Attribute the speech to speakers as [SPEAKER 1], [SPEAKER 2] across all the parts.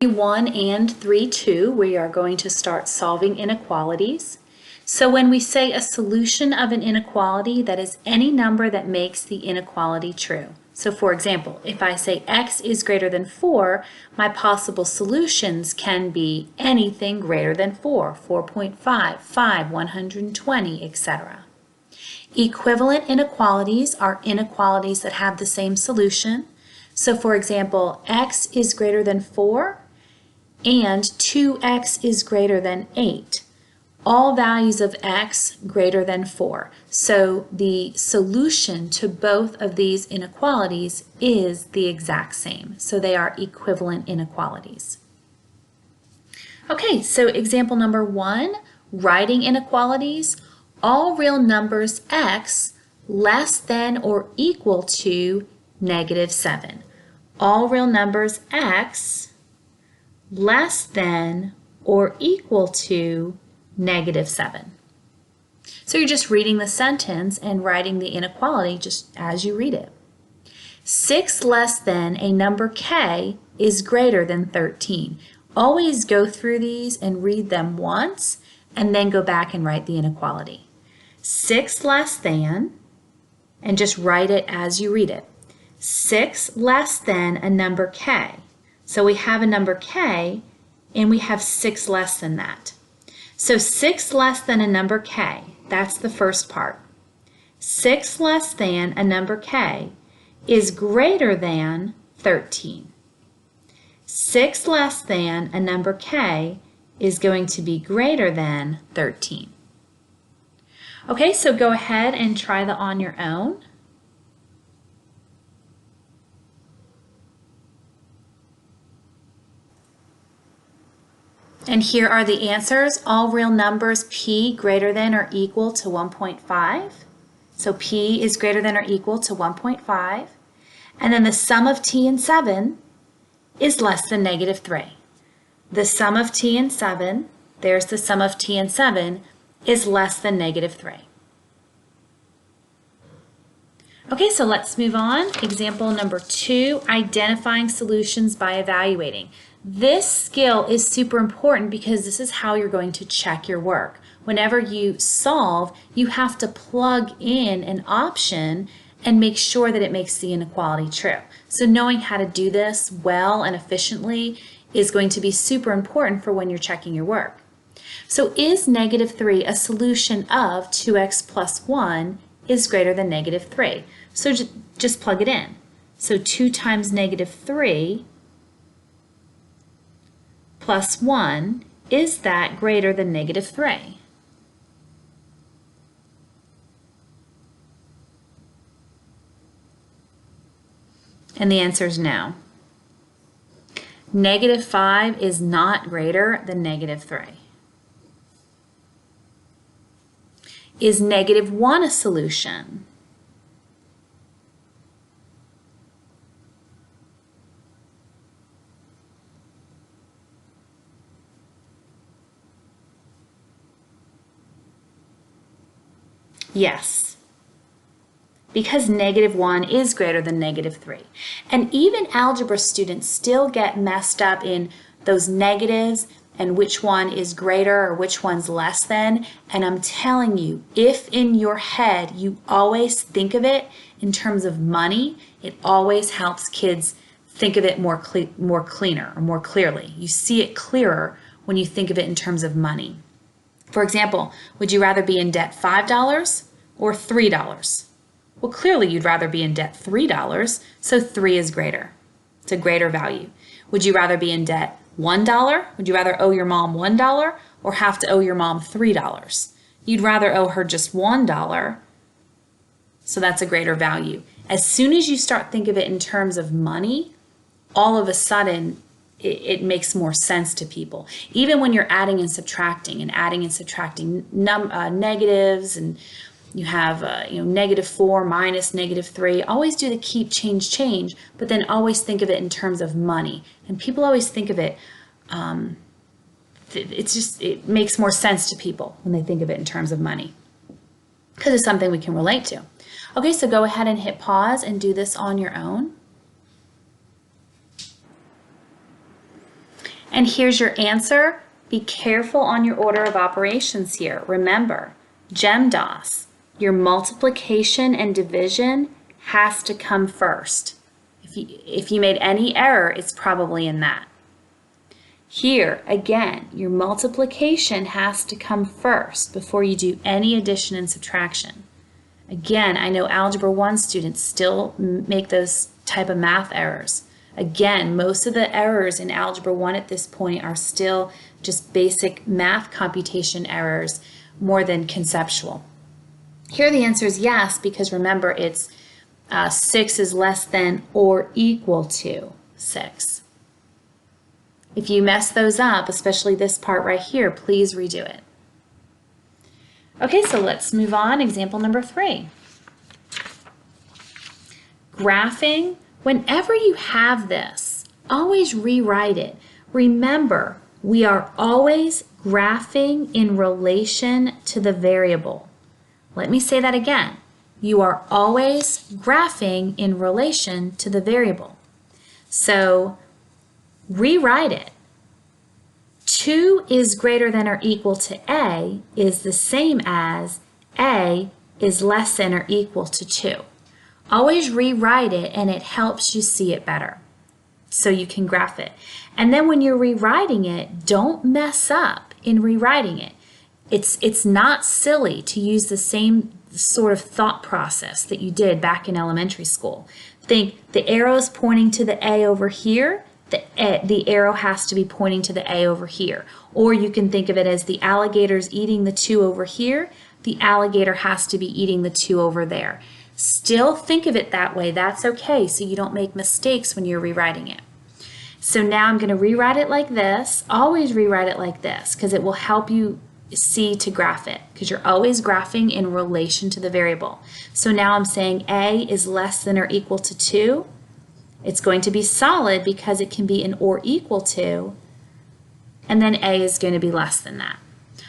[SPEAKER 1] 1 and 3, 2, we are going to start solving inequalities. So when we say a solution of an inequality, that is any number that makes the inequality true. So for example, if I say x is greater than 4, my possible solutions can be anything greater than 4, 4.5, 5, 120, etc. Equivalent inequalities are inequalities that have the same solution. So for example, x is greater than 4 and 2x is greater than 8. All values of x greater than 4. So the solution to both of these inequalities is the exact same. So they are equivalent inequalities. Okay, so example number 1, writing inequalities. All real numbers x less than or equal to -7. All real numbers x less than or equal to -7. So you're just reading the sentence and writing the inequality just as you read it. 6 less than a number k is greater than 13. Always go through these and read them once and then go back and write the inequality. 6 less than, and just write it as you read it. 6 less than a number k. So we have a number k and we have 6 less than that. So 6 less than a number k, that's the first part. 6 less than a number k is greater than 13. 6 less than a number k is going to be greater than 13. Okay, so go ahead and try that on your own. And here are the answers. All real numbers p greater than or equal to 1.5. So p is greater than or equal to 1.5. And then the sum of t and 7 is less than -3. The sum of t and 7, there's the sum of t and 7, is less than -3. Okay, so let's move on. Example number 2, identifying solutions by evaluating. This skill is super important because this is how you're going to check your work. Whenever you solve, you have to plug in an option and make sure that it makes the inequality true. So knowing how to do this well and efficiently is going to be super important for when you're checking your work. So is -3 a solution of 2x plus 1 is greater than -3? So just plug it in. So 2 times -3 plus 1, is that greater than -3? And the answer is no. -5 is not greater than -3. Is -1 a solution? Yes, because -1 is greater than -3. And even algebra students still get messed up in those negatives and which one is greater or which one's less than. And I'm telling you, if in your head you always think of it in terms of money, it always helps kids think of it more cleaner or more clearly. You see it clearer when you think of it in terms of money. For example, would you rather be in debt $5 or $3? Well, clearly you'd rather be in debt $3, so 3 is greater. It's a greater value. Would you rather be in debt $1? Would you rather owe your mom $1 or have to owe your mom $3? You'd rather owe her just $1, so that's a greater value. As soon as you start thinking of it in terms of money, all of a sudden it makes more sense to people. Even when you're adding and subtracting negatives, and you have -4 minus -3, always do the keep, change, but then always think of it in terms of money. And people always think of it, it makes more sense to people when they think of it in terms of money, because it's something we can relate to. Okay, so go ahead and hit pause and do this on your own. And here's your answer. Be careful on your order of operations here. Remember, GEMDAS, your multiplication and division has to come first. If you made any error, it's probably in that. Here, again, your multiplication has to come first before you do any addition and subtraction. Again, I know Algebra 1 students still make those type of math errors. Again, most of the errors in Algebra 1 at this point are still just basic math computation errors more than conceptual. Here the answer is yes, because remember it's 6 is less than or equal to 6. If you mess those up, especially this part right here, please redo it. Okay, so let's move on. Example number 3. Graphing. Whenever you have this, always rewrite it. Remember, we are always graphing in relation to the variable. Let me say that again. You are always graphing in relation to the variable. So rewrite it. 2 is greater than or equal to A is the same as A is less than or equal to 2. Always rewrite it, and it helps you see it better so you can graph it. And then when you're rewriting it, don't mess up in rewriting it. It's not silly to use the same sort of thought process that you did back in elementary school. Think the arrow's pointing to the A over here, the arrow has to be pointing to the A over here. Or you can think of it as the alligator's eating the 2 over here, the alligator has to be eating the 2 over there. Still think of it that way. That's okay, so you don't make mistakes when you're rewriting it. So now I'm going to rewrite it like this. Always rewrite it like this because it will help you see to graph it, because you're always graphing in relation to the variable. So now I'm saying A is less than or equal to 2. It's going to be solid because it can be an or equal to, and then A is going to be less than that.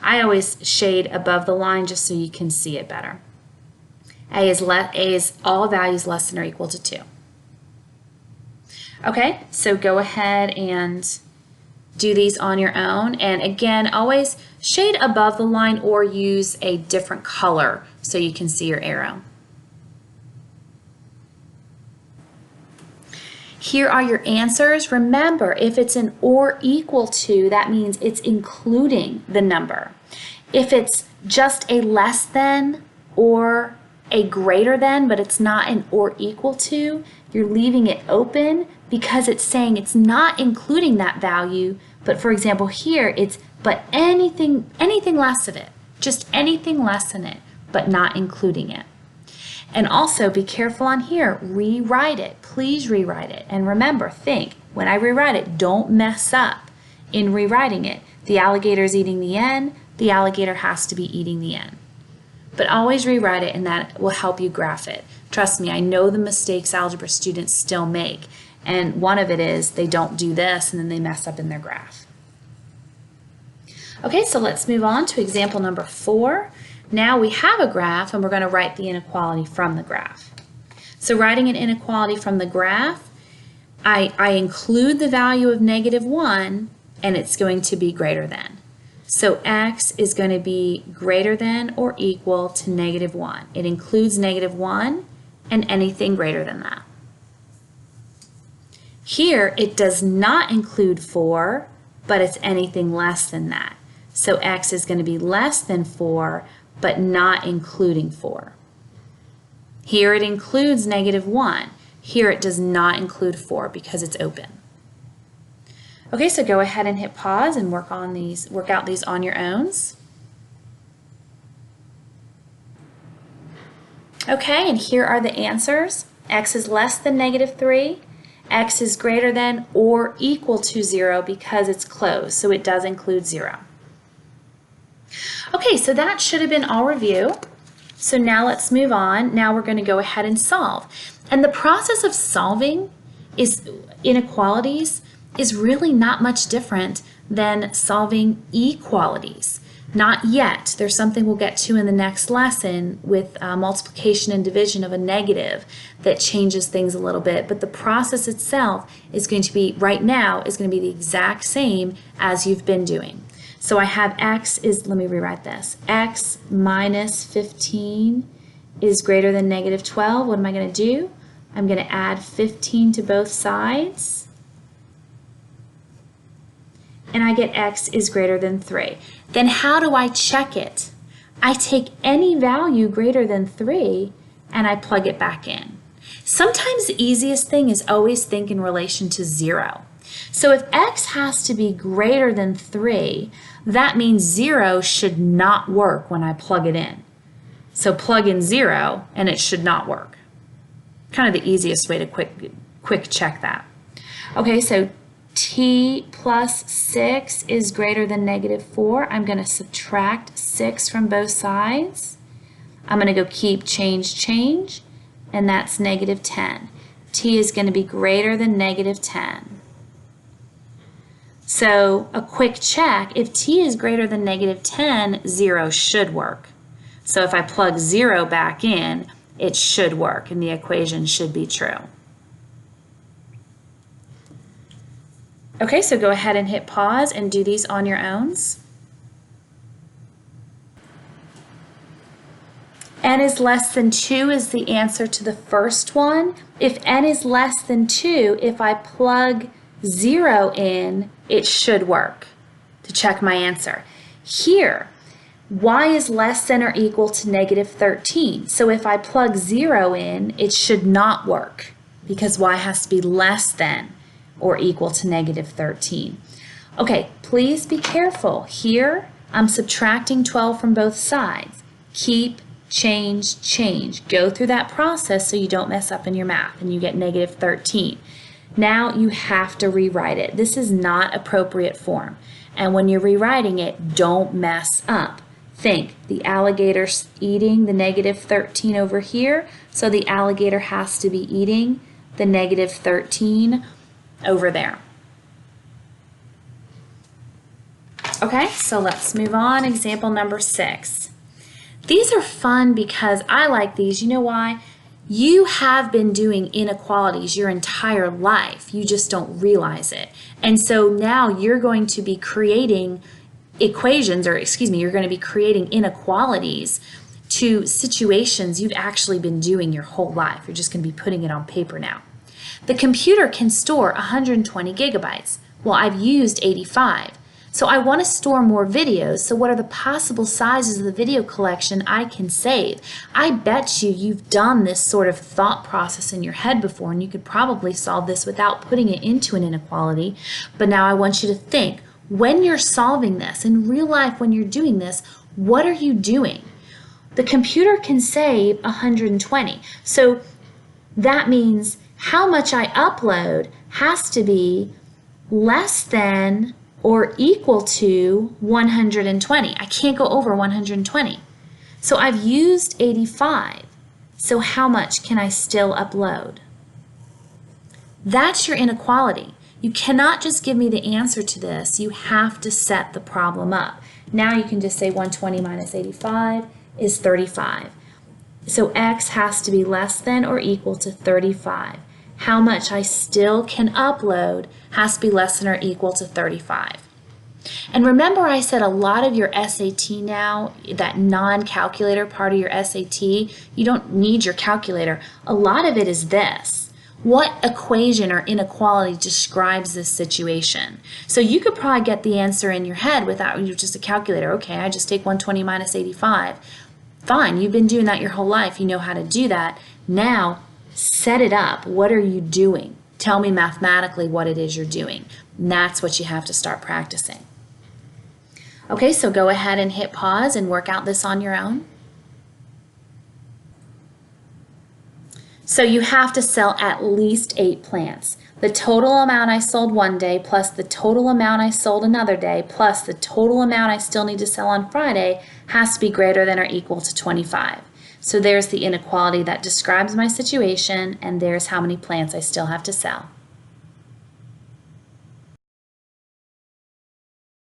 [SPEAKER 1] I always shade above the line just so you can see it better. A is all values less than or equal to 2. Okay, so go ahead and do these on your own. And again, always shade above the line or use a different color so you can see your arrow. Here are your answers. Remember, if it's an or equal to, that means it's including the number. If it's just a less than or a greater than, but it's not an or equal to, you're leaving it open because it's saying it's not including that value. But for example, here it's but anything less of it, just anything less than it, but not including it. And also be careful on here, rewrite it, please rewrite it. And remember, think, when I rewrite it, don't mess up in rewriting it. The alligator's eating the N, the alligator has to be eating the N. But always rewrite it, and that will help you graph it. Trust me, I know the mistakes algebra students still make, and one of it is they don't do this and then they mess up in their graph. Okay, so let's move on to example number 4. Now we have a graph and we're going to write the inequality from the graph. So writing an inequality from the graph, I include the value of -1 and it's going to be greater than. So x is going to be greater than or equal to -1. It includes -1 and anything greater than that. Here it does not include 4, but it's anything less than that. So x is going to be less than 4, but not including 4. Here it includes -1. Here it does not include 4 because it's open. Okay, so go ahead and hit pause and work out these on your own. Okay, and here are the answers. X is less than -3. X is greater than or equal to 0 because it's closed, so it does include 0. Okay, so that should have been all review. So now let's move on. Now we're going to go ahead and solve. And the process of solving inequalities is really not much different than solving equalities. Not yet. There's something we'll get to in the next lesson with multiplication and division of a negative that changes things a little bit, but the process itself is going to be, right now, is going to be the exact same as you've been doing. So I have x is, let me rewrite this, x minus 15 is greater than negative 12. What am I going to do? I'm going to add 15 to both sides, and I get x is greater than 3. Then how do I check it? I take any value greater than 3 and I plug it back in. Sometimes the easiest thing is always think in relation to 0. So if x has to be greater than 3, that means 0 should not work when I plug it in. So plug in 0 and it should not work. Kind of the easiest way to quick check that. Okay, so t plus 6 is greater than negative 4. I'm going to subtract 6 from both sides. I'm going to go keep, change, and that's negative 10. T is going to be greater than negative 10. So a quick check, if t is greater than negative 10, 0 should work. So if I plug 0 back in, it should work and the equation should be true. Okay, so go ahead and hit pause and do these on your own. N is less than 2 is the answer to the first one. If n is less than 2, if I plug 0 in, it should work to check my answer. Here, y is less than or equal to negative 13. So if I plug 0 in, it should not work because y has to be less than or equal to negative 13. Okay, please be careful. Here, I'm subtracting 12 from both sides. Keep, change. Go through that process so you don't mess up in your math and you get negative 13. Now you have to rewrite it. This is not appropriate form. And when you're rewriting it, don't mess up. Think, the alligator's eating the negative 13 over here, so the alligator has to be eating the negative 13 over there. Okay, so let's move on. Example number 6. These are fun because I like these. You know why? You have been doing inequalities your entire life. You just don't realize it. And so now you're going to be creating equations, or excuse me, you're going to be creating inequalities to situations you've actually been doing your whole life. You're just going to be putting it on paper now. The computer can store 120 gigabytes. Well, I've used 85. So I want to store more videos. So what are the possible sizes of the video collection I can save? I bet you've done this sort of thought process in your head before, and you could probably solve this without putting it into an inequality. But now I want you to think, when you're solving this, in real life when you're doing this, what are you doing? The computer can save 120. So that means how much I upload has to be less than or equal to 120. I can't go over 120. So I've used 85. So how much can I still upload? That's your inequality. You cannot just give me the answer to this. You have to set the problem up. Now you can just say 120 minus 85 is 35. So x has to be less than or equal to 35. How much I still can upload has to be less than or equal to 35. And remember I said a lot of your SAT now, that non-calculator part of your SAT, you don't need your calculator. A lot of it is this. What equation or inequality describes this situation? So you could probably get the answer in your head without just a calculator. Okay, I just take 120 minus 85. Fine, you've been doing that your whole life. You know how to do that. Now, set it up. What are you doing? Tell me mathematically what it is you're doing. And that's what you have to start practicing. Okay, so go ahead and hit pause and work out this on your own. So you have to sell at least 8 plants. The total amount I sold one day plus the total amount I sold another day plus the total amount I still need to sell on Friday has to be greater than or equal to 25. So there's the inequality that describes my situation, and there's how many plants I still have to sell.